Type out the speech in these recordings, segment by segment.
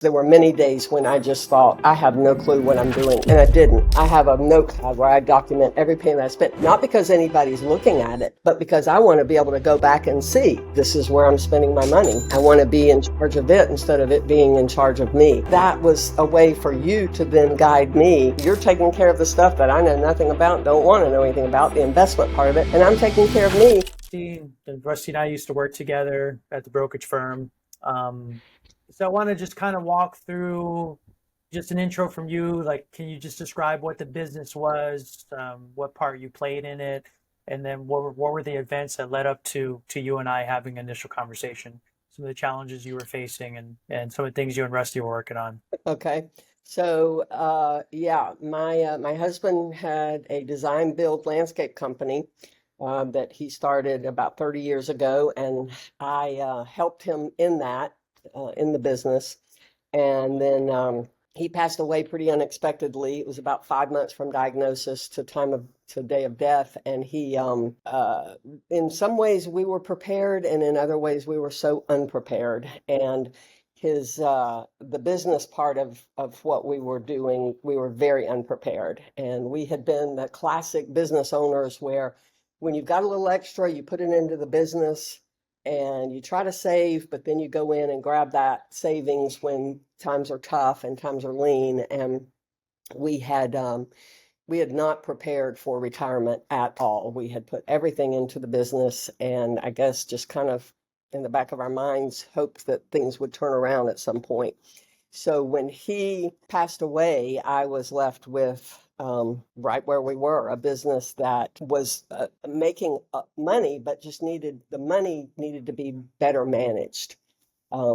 There were many days when I just thought, I have no clue what I'm doing, and I didn't. I have a notepad where I document every penny that I spent, not because anybody's looking at it, but because I want to be able to go back and see, this is where I'm spending my money. I want to be in charge of it instead of it being in charge of me. That was a way for you to then guide me. You're taking care of the stuff that I know nothing about, don't want to know anything about, the investment part of it, and I'm taking care of me. Rusty and I used to work together at the brokerage firm. So I want to just kind of walk through just an intro from you. Like, can you just describe what the business was, what part you played in it, and then what were the events that led up to you and I having an initial conversation? Some of the challenges you were facing and some of the things you and Rusty were working on. Okay. So, yeah, my husband had a design build landscape company that he started about 30 years ago, and I helped him in that in the business. And then he passed away pretty unexpectedly. It was about 5 months from diagnosis to day of death, and he in some ways we were prepared, and in other ways we were so unprepared. And his the business part of what we were doing, we were very unprepared, and we had been the classic business owners where when you've got a little extra, you put it into the business and you try to save, but then you go in and grab that savings when times are tough and times are lean. And we had we had not prepared for retirement at all. We had put everything into the business, and I guess just kind of in the back of our minds hoped that things would turn around at some point. So when he passed away, I was left with right where we were, a business that was making money, but just the money needed to be better managed.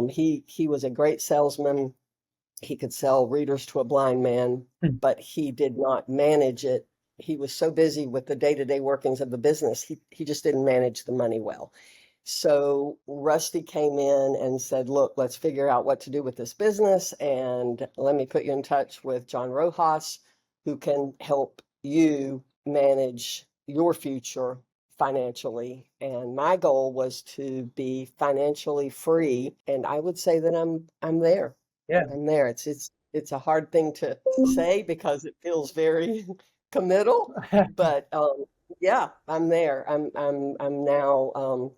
He was a great salesman. He could sell readers to a blind man, Hmm. but he did not manage it. He was so busy with the day-to-day workings of the business, he just didn't manage the money well. So Rusty came in and said, look, let's figure out what to do with this business. And let me put you in touch with John Rojas, who can help you manage your future financially. And my goal was to be financially free. And I would say that I'm there. Yeah. I'm there. It's a hard thing to say because it feels very committal, but yeah, I'm there. I'm now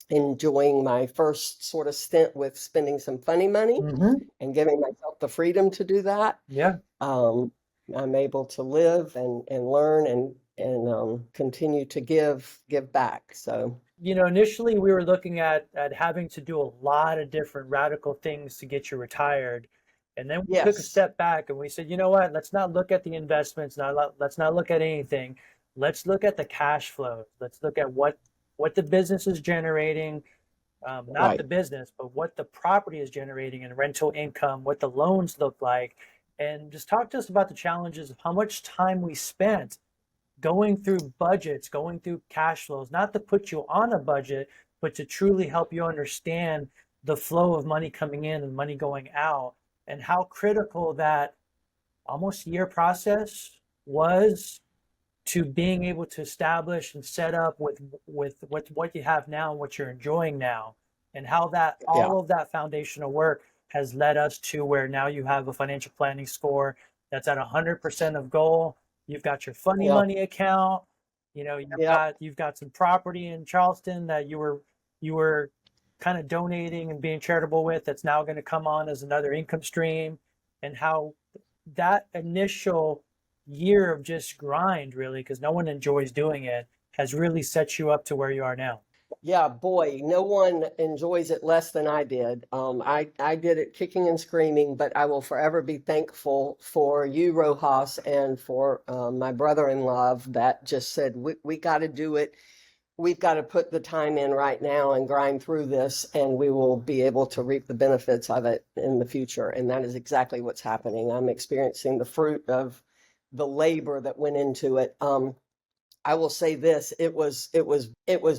enjoying my first sort of stint with spending some funny money Hmm. and giving myself the freedom to do that. Yeah. Um, I'm able to live and learn and continue to give back. So Initially we were looking at having to do a lot of different radical things to get you retired. And then we took a yes, step back and we said, you know what, let's not look at the investments, let's not look at anything. Let's look at the cash flows. Let's look at what the business is generating, not the right. business, but what the property is generating in rental income, what the loans look like. And just talk to us about the challenges of how much time we spent going through budgets, going through cash flows, not to put you on a budget, but to truly help you understand the flow of money coming in and money going out, and how critical that almost year process was to being able to establish and set up with what you have now and what you're enjoying now, and how that Yeah, all of that foundational work has led us to where now you have a financial planning score that's at 100% of goal. You've got your funny yeah, money account. You've yeah, got some property in Charleston that you were kind of donating and being charitable with, that's now going to come on as another income stream. And how that initial year of just grind, really, because no one enjoys doing it, has really set you up to where you are now. yeah. Boy, no one enjoys it less than I did. I did it kicking and screaming, but I will forever be thankful for you, Rojas, and for my brother-in-law that just said, we got to do it. We've got to put the time in right now and grind through this, and we will be able to reap the benefits of it in the future. And that is exactly what's happening. I'm experiencing the fruit of the labor that went into it. I will say this, it was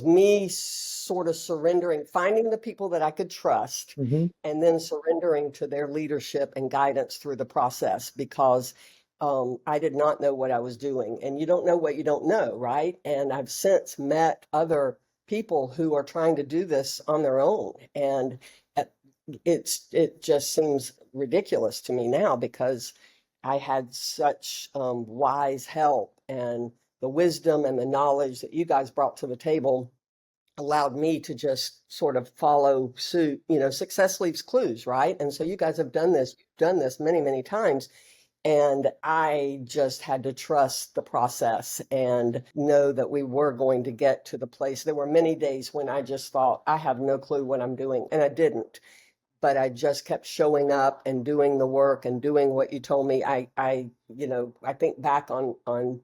me sort of surrendering, finding the people that I could trust, Mm-hmm. and then surrendering to their leadership and guidance through the process because I did not know what I was doing. And you don't know what you don't know, right? And I've since met other people who are trying to do this on their own. And it just seems ridiculous to me now because I had such wise help, and the wisdom and the knowledge that you guys brought to the table allowed me to just sort of follow suit. Success leaves clues, right? And so you guys have done this many, many times. And I just had to trust the process and know that we were going to get to the place. There were many days when I just thought, I have no clue what I'm doing. And I didn't, but I just kept showing up and doing the work and doing what you told me. I think back on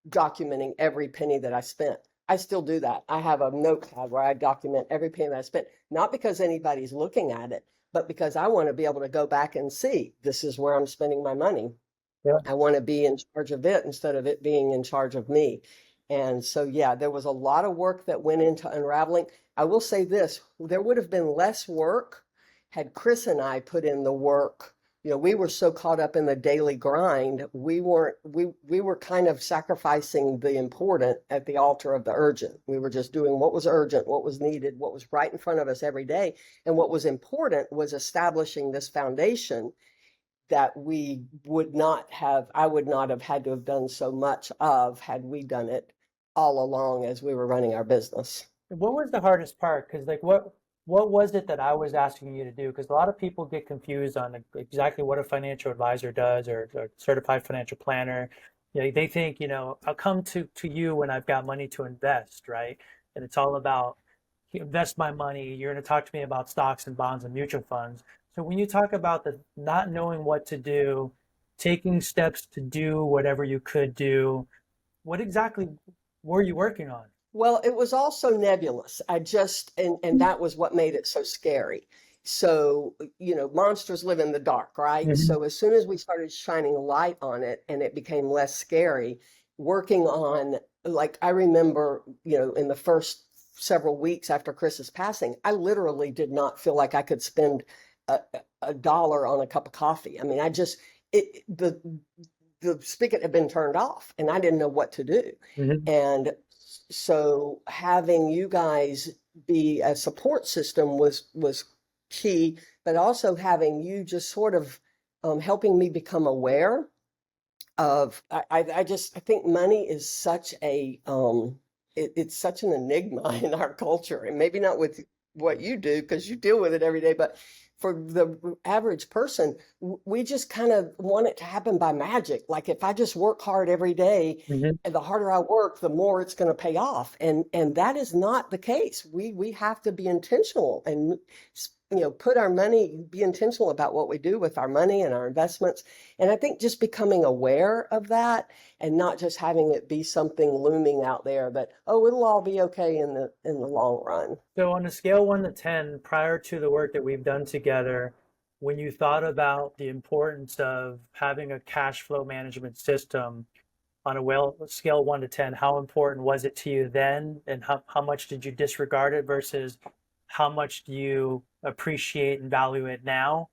documenting every penny that I spent. I still do that. I have a notepad where I document every penny that I spent, not because anybody's looking at it, but because I want to be able to go back and see this is where I'm spending my money. Yeah. I want to be in charge of it instead of it being in charge of me. And so, yeah, there was a lot of work that went into unraveling. I will say this, there would have been less work had Chris and I put in the work. We were so caught up in the daily grind, we were kind of sacrificing the important at the altar of the urgent. We were just doing what was urgent, what was needed, what was right in front of us every day. And what was important was establishing this foundation that I would not have had to have done so much of had we done it all along as we were running our business. What was the hardest part? Because like what was it that I was asking you to do? Because a lot of people get confused on exactly what a financial advisor does or a certified financial planner. They think, I'll come to you when I've got money to invest, right? And it's all about invest my money. You're going to talk to me about stocks and bonds and mutual funds. So when you talk about the not knowing what to do, taking steps to do whatever you could do, what exactly were you working on? Well, it was also nebulous. And that was what made it so scary. So, monsters live in the dark, right? Mhm. So as soon as we started shining light on it and it became less scary, working on, like, I remember, in the first several weeks after Chris's passing, I literally did not feel like I could spend a dollar on a cup of coffee. I mean, the spigot had been turned off and I didn't know what to do. Mhm. And so having you guys be a support system was key, but also having you just sort of helping me become aware of, I think money is such it's such an enigma in our culture, and maybe not with what you do because you deal with it every day, but for the average person, we just kind of want it to happen by magic. Like if I just work hard every day, Mhm. and the harder I work, the more it's going to pay off. And that is not the case. We have to be intentional and put our money, be intentional about what we do with our money and our investments. And I think just becoming aware of that and not just having it be something looming out there that, oh, it'll all be okay in the long run. So on a scale 1 to 10, prior to the work that we've done together, when you thought about the importance of having a cash flow management system on a scale 1 to 10, how important was it to you then? And how much did you disregard it versus how much do you appreciate and value it now?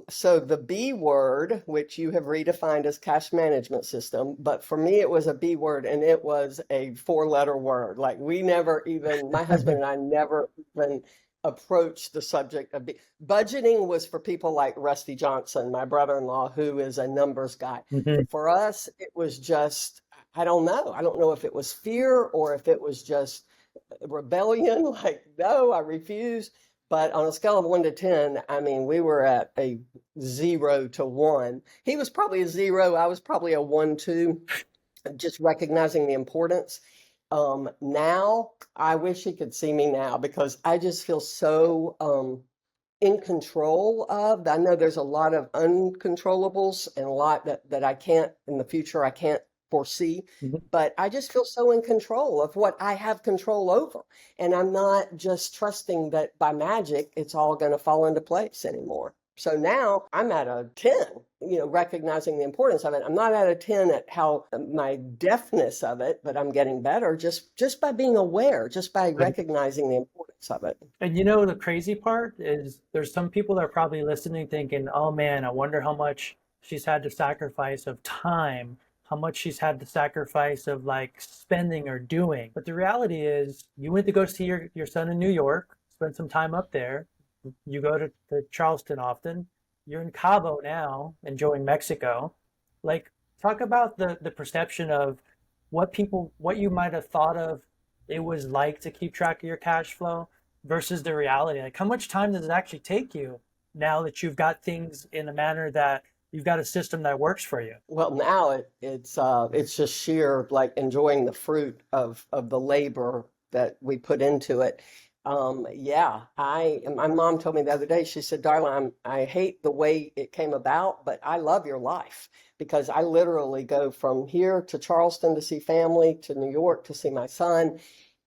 So the B word, which you have redefined as cash management system, but for me it was a B word and it was a 4-letter word. Like my husband and I never even approached the subject of budgeting was for people like Rusty Johnson, my brother-in-law, who is a numbers guy. Mhm. For us, it was just, I don't know. I don't know if it was fear or if it was just rebellion, like, no, I refuse. But on a scale of 1 to 10, I mean, we were at a 0 to 1. He was probably a 0. I was probably a 1, 2, just recognizing the importance. Now, I wish he could see me now because I just feel so in control of. I know there's a lot of uncontrollables and a lot that I can't, in the future, I can't foresee, Mhm. but I just feel so in control of what I have control over. And I'm not just trusting that by magic, it's all going to fall into place anymore. So now I'm at a 10, recognizing the importance of it. I'm not at a 10 at how my deafness of it, but I'm getting better just by being aware, just by recognizing the importance of it. And the crazy part is there's some people that are probably listening thinking, oh man, I wonder how much she's had to sacrifice of time, how much she's had to sacrifice of like spending or doing. But the reality is you went to go see your son in New York, spend some time up there. You go to Charleston often. You're in Cabo now, enjoying Mexico. Like, talk about the perception of what you might have thought of it was like to keep track of your cash flow versus the reality. Like, how much time does it actually take you now that you've got things in a manner that you've got a system that works for you? Well, now it's just sheer like enjoying the fruit of the labor that we put into it. Yeah, my mom told me the other day, she said, Darla, I hate the way it came about, but I love your life because I literally go from here to Charleston to see family, to New York to see my son,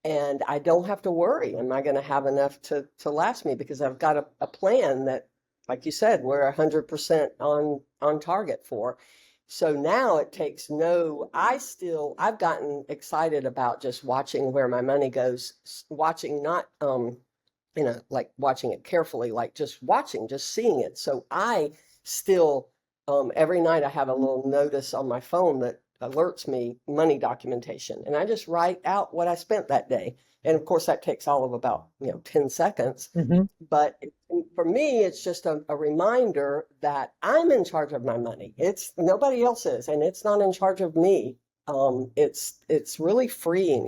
and I don't have to worry, am I going to have enough to last me? Because I've got a plan that, like you said, we're 100% on target for. So now it takes no, I've gotten excited about just watching where my money goes, watching not, like watching it carefully, like just watching, just seeing it. So I still, every night I have a little notice on my phone that alerts me money documentation, and I just write out what I spent that day. And of course, that takes all of about 10 seconds. Mm-hmm. But for me, it's just a reminder that I'm in charge of my money. It's nobody else is, and it's not in charge of me. It's really freeing.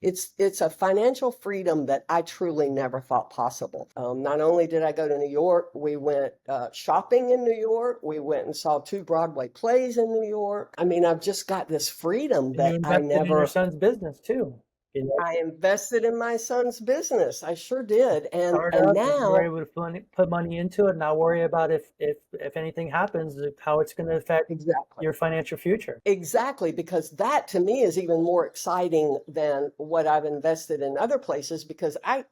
It's a financial freedom that I truly never thought possible. Not only did I go to New York, we went shopping in New York. We went and saw 2 Broadway plays in New York. I mean, I've just got this freedom And you that I invested in your never. son's business too. You know, I invested in my son's business. I sure did. start And up and you're now, able to put money into it and not worry about if anything happens, how it's going to affect exactly. your financial future. Exactly, because that to me is even more exciting than what I've invested in other places because I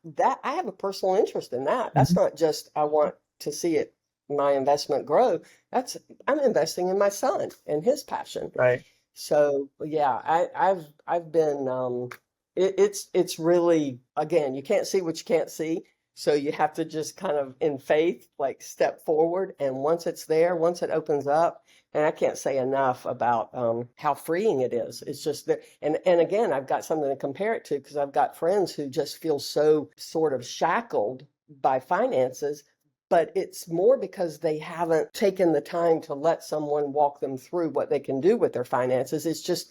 have a personal interest in that. That's Mhm. not just I want to see it my investment grow. That's I'm investing in my son and his passion. Right. So yeah, I've been it's really again, you can't see what you can't see. So you have to just kind of in faith, like step forward. And once it's there, once it opens up, and I can't say enough about how freeing it is. It's just that, and again, I've got something to compare it to because I've got friends who just feel so sort of shackled by finances, but it's more because they haven't taken the time to let someone walk them through what they can do with their finances. It's just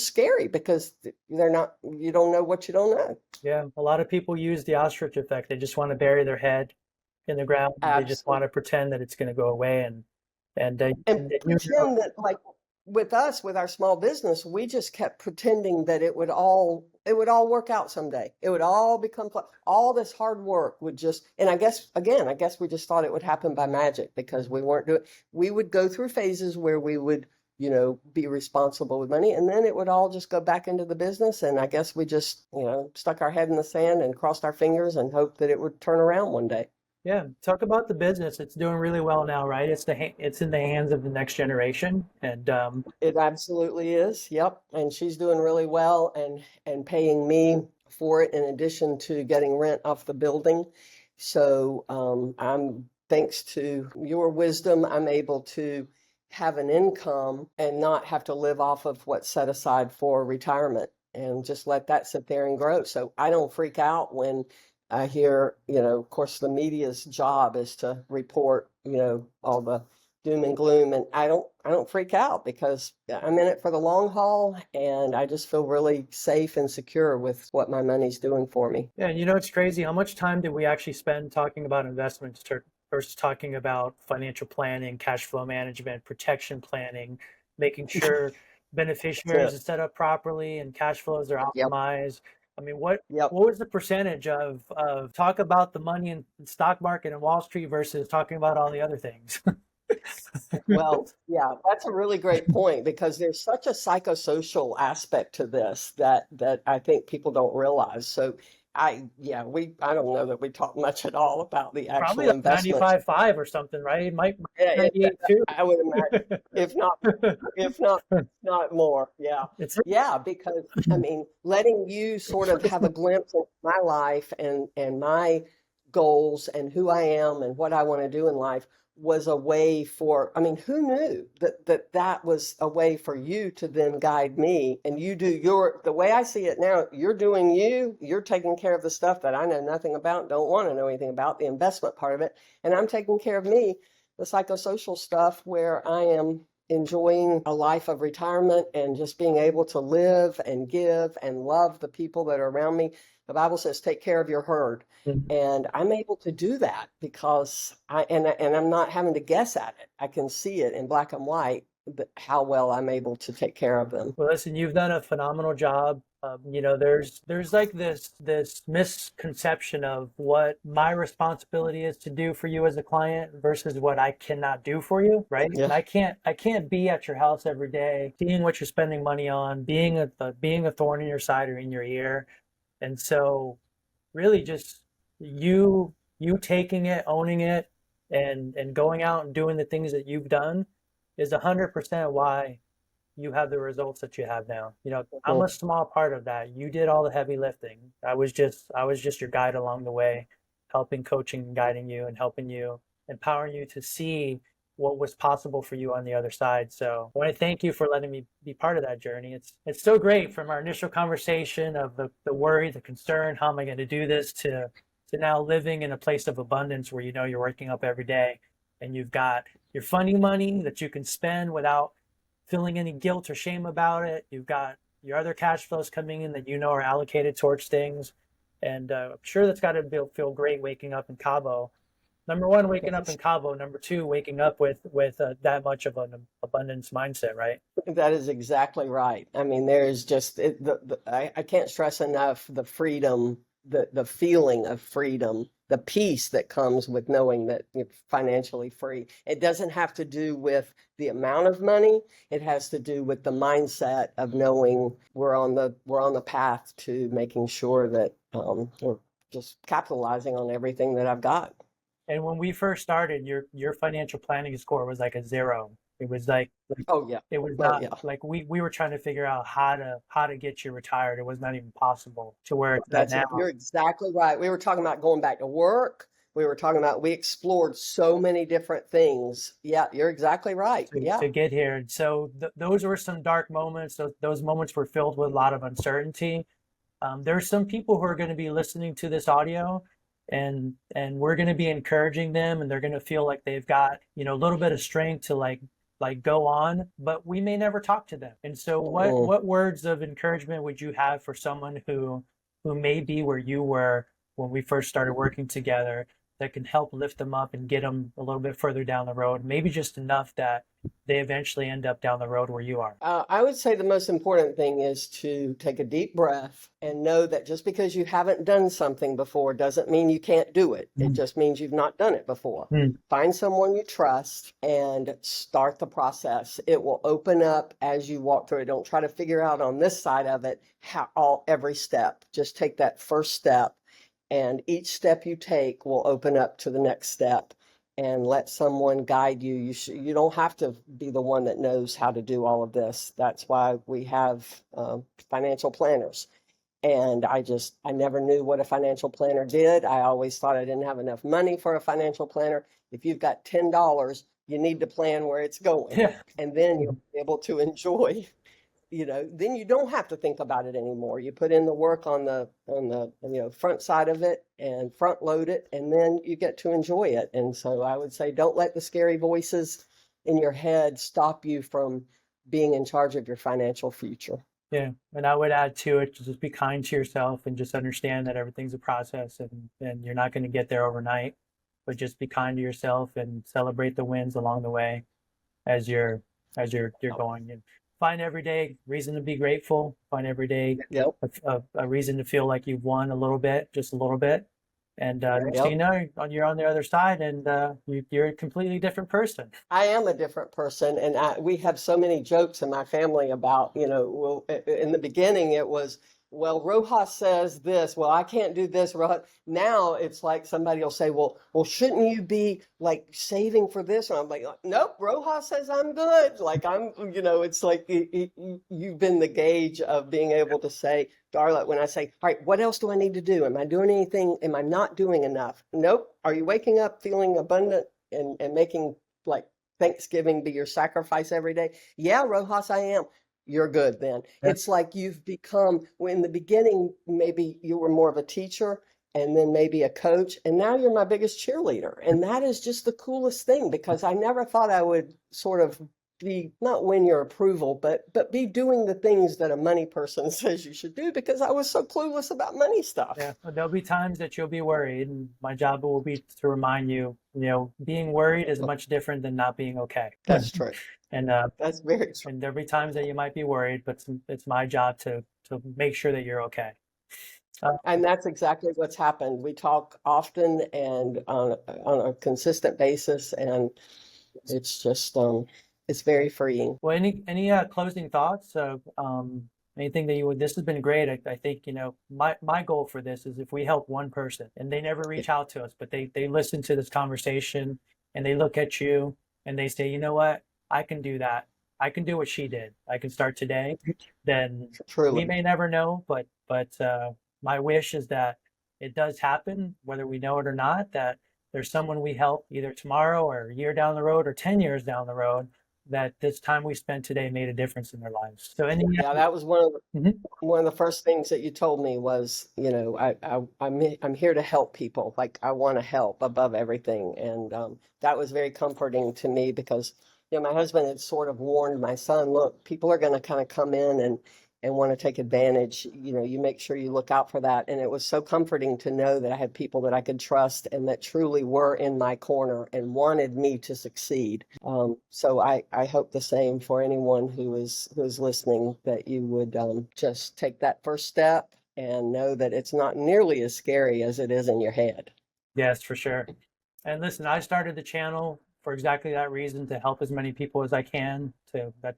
scary because they're not, you don't know what you don't know. Yeah. A lot of people use the ostrich effect. They just want to bury their head in the ground. They just want Absolutely. to pretend that it's going to go away And and pretend that like with us, with our small business, we just kept pretending that it would all work out someday. It would all become all this hard work would just, and I guess again, I guess we just thought it would happen by magic because we weren't doing, we would go through phases where we would, be responsible with money, and then it would all just go back into the business. And I guess we just, stuck our head in the sand and crossed our fingers and hoped that it would turn around one day. Yeah, talk about the business. It's doing really well now, right? It's in the hands of the next generation, and It absolutely is. Yep. And she's doing really well and paying me for it in addition to getting rent off the building. So I'm thanks to your wisdom, I'm able to have an income and not have to live off of what's set aside for retirement and just let that sit there and grow. So I don't freak out when I hear, of course, the media's job is to report, all the doom and gloom, and I don't freak out because I'm in it for the long haul, and I just feel really safe and secure with what my money's doing for me. yeah, and it's crazy. How much time did we actually spend talking about investments versus talking about financial planning, cash flow management, protection planning, making sure beneficiaries That's are it. set up properly and cash flows are Yep. optimized? I mean, what Yep. what was the percentage of talk about the money in the stock market and Wall Street versus talking about all the other things? Well, yeah, that's a really great point because there's such a psychosocial aspect to this that I think people don't realize. So I don't know that we talk much at all about the Probably actual like investments. 95.5 or something, right? It might Yeah, 98 too. I would imagine, if not, if not more. Yeah. It's Yeah, because I mean, letting you sort of have a glimpse of my life and my goals and who I am and what I want to do in life was a way for, I mean, who knew that was a way for you to then guide me, and you do the way I see it now, you're doing you're taking care of the stuff that I know nothing about, don't want to know anything about, the investment part of it. And I'm taking care of me, the psychosocial stuff, where I am enjoying a life of retirement and just being able to live and give and love the people that are around me. The Bible says, take care of your herd. And I'm able to do that because I'm not having to guess at it. I can see it in black and white, how well I'm able to take care of them. Well, listen, you've done a phenomenal job. There's like this misconception of what my responsibility is to do for you as a client versus what I cannot do for you, right? Yeah. And I can't be at your house every day, seeing what you're spending money on, being a thorn in your side or in your ear. And so really just you taking it, owning it, and going out and doing the things that you've done is 100% why you have the results that you have now. I'm a small part of that. You did all the heavy lifting. I was just your guide along the way, helping, coaching, and guiding you, and helping you, empowering you to see what was possible for you on the other side. So I want to thank you for letting me be part of that journey. It's so great from our initial conversation of the worry, the concern, how am I going to do this, to now living in a place of abundance where you're waking up every day and you've got your funny money that you can spend without feeling any guilt or shame about it. You've got your other cash flows coming in that are allocated towards things. And I'm sure that's got to feel great waking up in Cabo. Number one, waking up in Cabo. Number two, waking up with that much of an abundance mindset, right? That is exactly right. I mean, there's just, I can't stress enough the freedom, the feeling of freedom, the peace that comes with knowing that you're financially free. It doesn't have to do with the amount of money. It has to do with the mindset of knowing we're on the path to making sure that we're just capitalizing on everything that I've got. And when we first started, your financial planning score was like a 0. It was like oh yeah, it was not like we were trying to figure out how to get you retired. It was not even possible to where it's at now. You're exactly right. We were talking about going back to work. We explored so many different things. Yeah, you're exactly right. To get here. So those were some dark moments. Those moments were filled with a lot of uncertainty. There's some people who are going to be listening to this audio, and we're going to be encouraging them, and they're going to feel like they've got a little bit of strength to like go on, but we may never talk to them. And so what words of encouragement would you have for someone who may be where you were when we first started working together, that can help lift them up and get them a little bit further down the road, maybe just enough that they eventually end up down the road where you are? I would say the most important thing is to take a deep breath and know that just because you haven't done something before doesn't mean you can't do it. It just means you've not done it before. Find someone you trust and start the process. It will open up as you walk through it. Don't try to figure out on this side of it every step. Just take that first step, and each step you take will open up to the next step. And let someone guide you. You don't have to be the one that knows how to do all of this. That's why we have financial planners. And I never knew what a financial planner did. I always thought I didn't have enough money for a financial planner. If you've got $10, you need to plan where it's going. Yeah. And then you'll be able to enjoy, then you don't have to think about it anymore. You put in the work on the front side of it and front load it, and then you get to enjoy it. And so I would say, don't let the scary voices in your head stop you from being in charge of your financial future. Yeah. And I would add to it, just be kind to yourself and just understand that everything's a process, and you're not going to get there overnight, but just be kind to yourself and celebrate the wins along the way as you're going. And find every day reason to be grateful. Find every day a reason to feel like you've won a little bit, just a little bit. And next thing you know, you're on the other side, and you're a completely different person. I am a different person, and we have so many jokes in my family about, well, in the beginning it was, well, Rojas says this. Well, I can't do this. Now it's like somebody will say, well, shouldn't you be like saving for this? And I'm like, nope, Rojas says I'm good. Like it's like you've been the gauge of being able to say, Darla, when I say, all right, what else do I need to do? Am I doing anything? Am I not doing enough? Nope. Are you waking up feeling abundant? and making like Thanksgiving be your sacrifice every day. Yeah, Rojas, I am. You're good then. Yeah. It's like you've become, when in the beginning, maybe you were more of a teacher and then maybe a coach, and now you're my biggest cheerleader. And that is just the coolest thing, because I never thought I would sort of be, not win your approval, but be doing the things that a money person says you should do, because I was so clueless about money stuff. Yeah, there'll be times that you'll be worried, and my job will be to remind you, being worried is much different than not being okay. That's true. And That's very true. and there'll be times that you might be worried, but it's my job to make sure that you're okay. And that's exactly what's happened. We talk often and on a consistent basis, and it's just it's very freeing. Well, any closing thoughts? Anything that you would? This has been great. I think my goal for this is, if we help one person and they never reach out to us, but they listen to this conversation and they look at you and they say, you know what, I can do that. I can do what she did. I can start today. Then we Truly. may never know, but my wish is that it does happen, whether we know it or not. That there's someone we help either tomorrow or a year down the road or 10 years down the road, that this time we spent today made a difference in their lives. So Yeah, that was one of the Mhm. one of the first things that you told me was, I'm here to help people. Like, I want to help above everything, and that was very comforting to me, because my husband had sort of warned my son, look, people are going to kind of come in and want to take advantage. You make sure you look out for that. And it was so comforting to know that I had people that I could trust and that truly were in my corner and wanted me to succeed. So I hope the same for anyone who is listening, that you would just take that first step and know that it's not nearly as scary as it is in your head. Yes, for sure. And listen, I started the channel for exactly that reason, to help as many people as I can.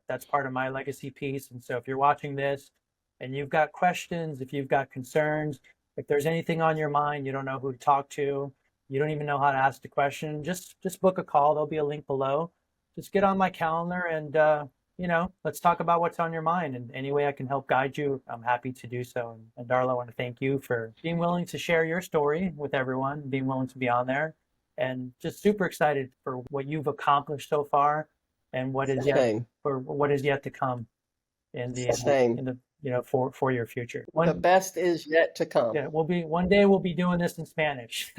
That's part of my legacy piece. And so if you're watching this and you've got questions, if you've got concerns, if there's anything on your mind, you don't know who to talk to, you don't even know how to ask the question, just book a call. There'll be a link below. Just get on my calendar and let's talk about what's on your mind. And any way I can help guide you, I'm happy to do so. And Darla, I want to thank you for being willing to share your story with everyone, being willing to be on there, and just super excited for what you've accomplished so far and what is yet to come in the for your future. The best is yet to come. Yeah, one day we'll be doing this in Spanish.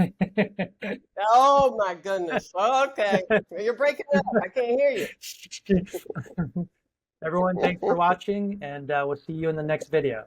Oh my goodness. Okay. You're breaking up. I can't hear you. Everyone, thanks for watching, and we'll see you in the next video.